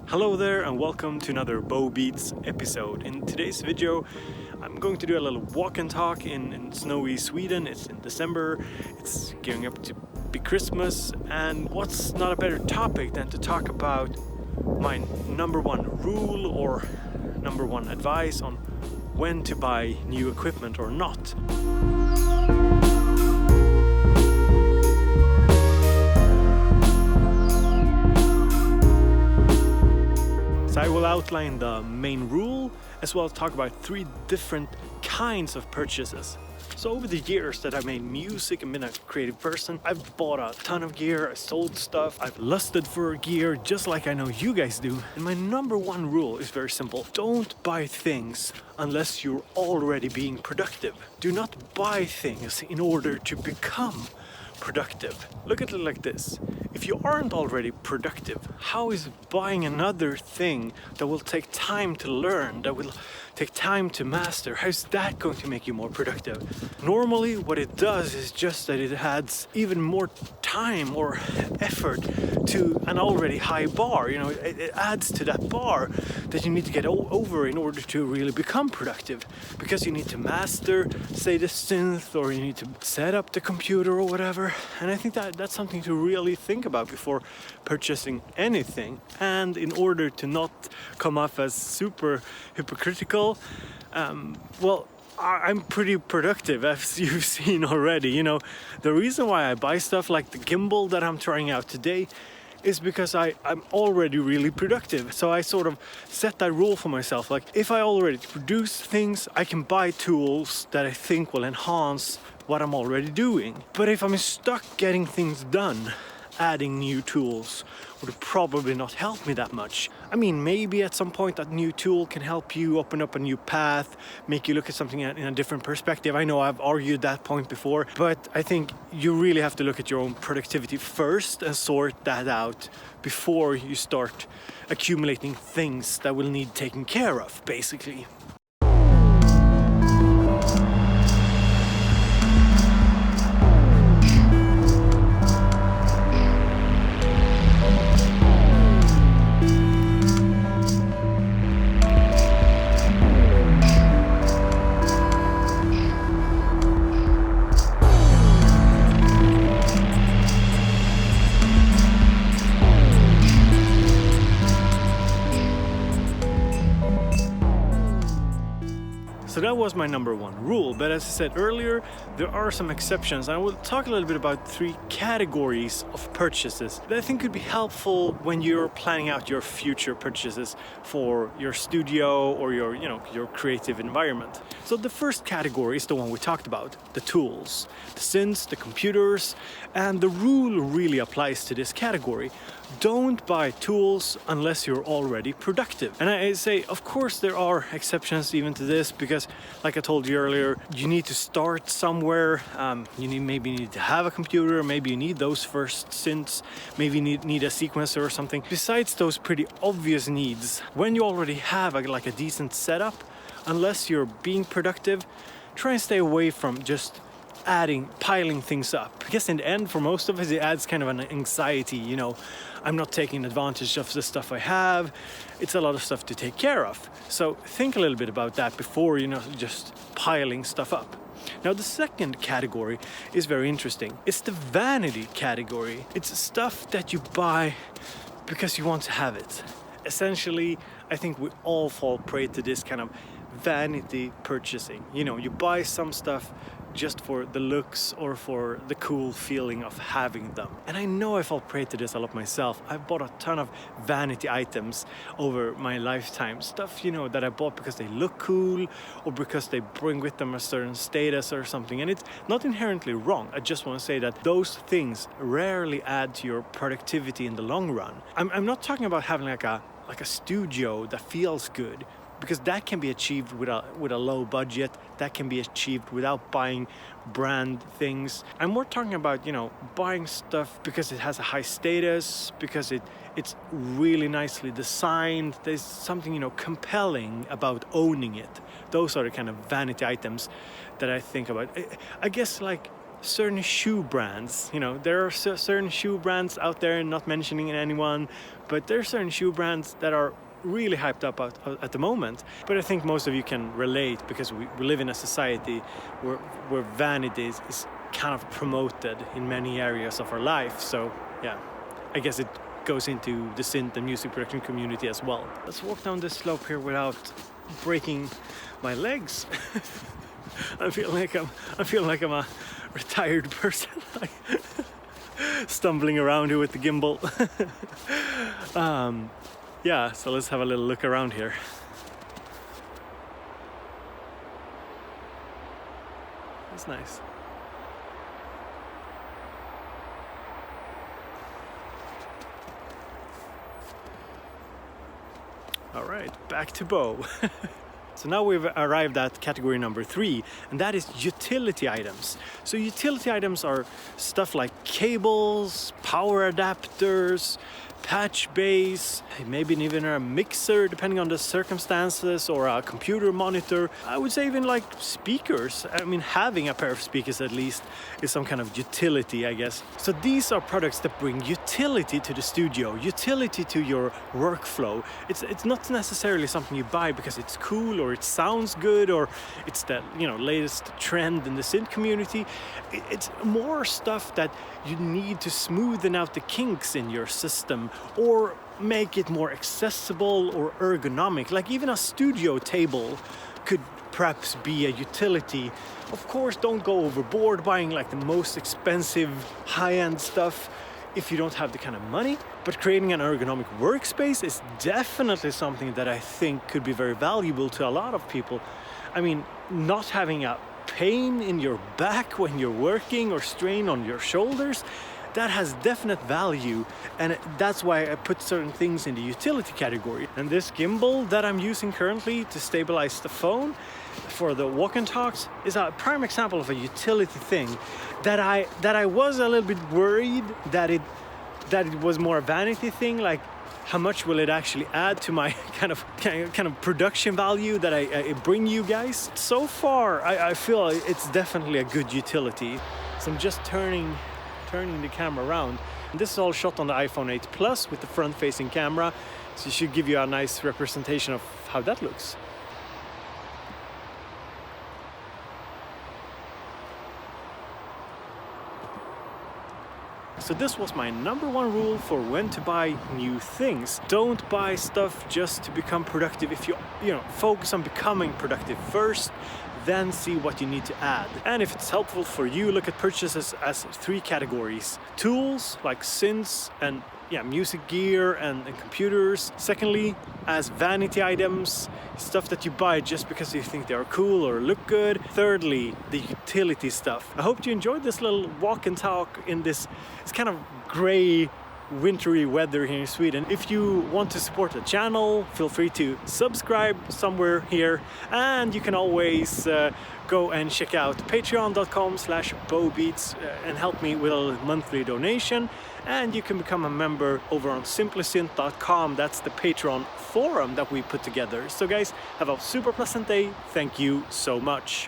Hello there and welcome to another Bow Beats episode. In today's video I'm going to do a little walk and talk in snowy Sweden. It's in December, it's gearing up to be Christmas, and what's not a better topic than to talk about my number one rule or number one advice on when to buy new equipment or not. So I will outline the main rule as well as talk about three different kinds of purchases. So over the years that I've made music and been a creative person, I've bought a ton of gear, I sold stuff, I've lusted for gear just like I know you guys do. And my number one rule is very simple. Don't buy things unless you're already being productive. Do not buy things in order to become productive. Look at it like this. If you aren't already productive, how is buying another thing that will take time to learn, that will take time to master, how is that going to make you more productive? Normally what it does is just that it adds even more time or effort to an already high bar. You know, it adds to that bar that you need to get over in order to really become productive, because you need to master, say, the synth, or you need to set up the computer or whatever. And I think that's something to really think about before purchasing anything. And in order to not come off as super hypocritical, I'm pretty productive, as you've seen already. You know, the reason why I buy stuff like the gimbal that I'm trying out today is because I'm already really productive. So I sort of set that rule for myself. Like, if I already produce things, I can buy tools that I think will enhance what I'm already doing. But if I'm stuck getting things done, adding new tools would probably not help me that much. I mean, maybe at some point that new tool can help you open up a new path, make you look at something in a different perspective. I know I've argued that point before, but I think you really have to look at your own productivity first and sort that out before you start accumulating things that will need taken care of, basically. So that was my number one rule, but as I said earlier, there are some exceptions. I will talk a little bit about three categories of purchases that I think could be helpful when you're planning out your future purchases for your studio or your creative environment. So the first category is the one we talked about, the tools, the synths, the computers, and the rule really applies to this category. Don't buy tools unless you're already productive. And I say, of course, there are exceptions even to this, because like I told you earlier, you need to start somewhere. Maybe you need to have a computer, maybe you need those first synths, maybe you need a sequencer or something. Besides those pretty obvious needs, when you already have a decent setup, unless you're being productive, try and stay away from just piling things up. I guess in the end, for most of us, it adds kind of an anxiety. You know, I'm not taking advantage of the stuff I have. It's a lot of stuff to take care of. So think a little bit about that before, just piling stuff up. Now, the second category is very interesting. It's the vanity category. It's stuff that you buy because you want to have it. Essentially, I think we all fall prey to this kind of vanity purchasing. You buy some stuff just for the looks or for the cool feeling of having them. And I know I fall prey to this a lot myself. I've bought a ton of vanity items over my lifetime. Stuff, that I bought because they look cool or because they bring with them a certain status or something. And it's not inherently wrong. I just want to say that those things rarely add to your productivity in the long run. I'm not talking about having like a studio that feels good, because that can be achieved with a low budget. That can be achieved without buying brand things. I'm more talking about, buying stuff because it has a high status, because it's really nicely designed. There's something, compelling about owning it. Those are the kind of vanity items that I think about. I guess like certain shoe brands. You know, there are certain shoe brands out there, not mentioning anyone, but there are certain shoe brands that are really hyped up at the moment. But I think most of you can relate because we live in a society where vanity is kind of promoted in many areas of our life. So yeah, I guess it goes into the synth and music production community as well. Let's walk down this slope here without breaking my legs. I feel like I'm a retired person, like stumbling around here with the gimbal. Yeah, so let's have a little look around here. That's nice. All right, back to bow. So now we've arrived at category number 3, and that is utility items. So utility items are stuff like cables, power adapters, patch base, maybe even a mixer depending on the circumstances, or a computer monitor. I would say even like speakers. I mean, having a pair of speakers at least is some kind of utility, I guess. So these are products that bring utility to the studio, utility to your workflow. It's not necessarily something you buy because it's cool or it sounds good or it's the latest trend in the synth community. It's more stuff that you need to smoothen out the kinks in your system or make it more accessible or ergonomic. Like even a studio table could perhaps be a utility. Of course, don't go overboard buying like the most expensive high-end stuff if you don't have the kind of money, but creating an ergonomic workspace is definitely something that I think could be very valuable to a lot of people. I mean, not having a pain in your back when you're working or strain on your shoulders, that has definite value, and that's why I put certain things in the utility category. And this gimbal that I'm using currently to stabilize the phone for the walk and talks is a prime example of a utility thing that I was a little bit worried that it was more a vanity thing, like how much will it actually add to my kind of production value that I bring you guys. So far I feel it's definitely a good utility. So I'm just turning the camera around, and this is all shot on the iPhone 8 Plus with the front-facing camera, so it should give you a nice representation of how that looks. So this was my number 1 rule for when to buy new things. Don't buy stuff just to become productive. If you focus on becoming productive first, then see what you need to add. And if it's helpful for you, look at purchases as 3 categories. Tools like synths and music gear and computers. Secondly, as vanity items, stuff that you buy just because you think they are cool or look good. Thirdly, the utility stuff. I hope you enjoyed this little walk and talk in this kind of gray, wintry weather here in Sweden. If you want to support the channel, feel free to subscribe somewhere here, and you can always go and check out patreon.com/bowbeats and help me with a monthly donation, and you can become a member over on simplysynth.com. That's the Patreon forum that we put together. So guys, have a super pleasant day. Thank you so much.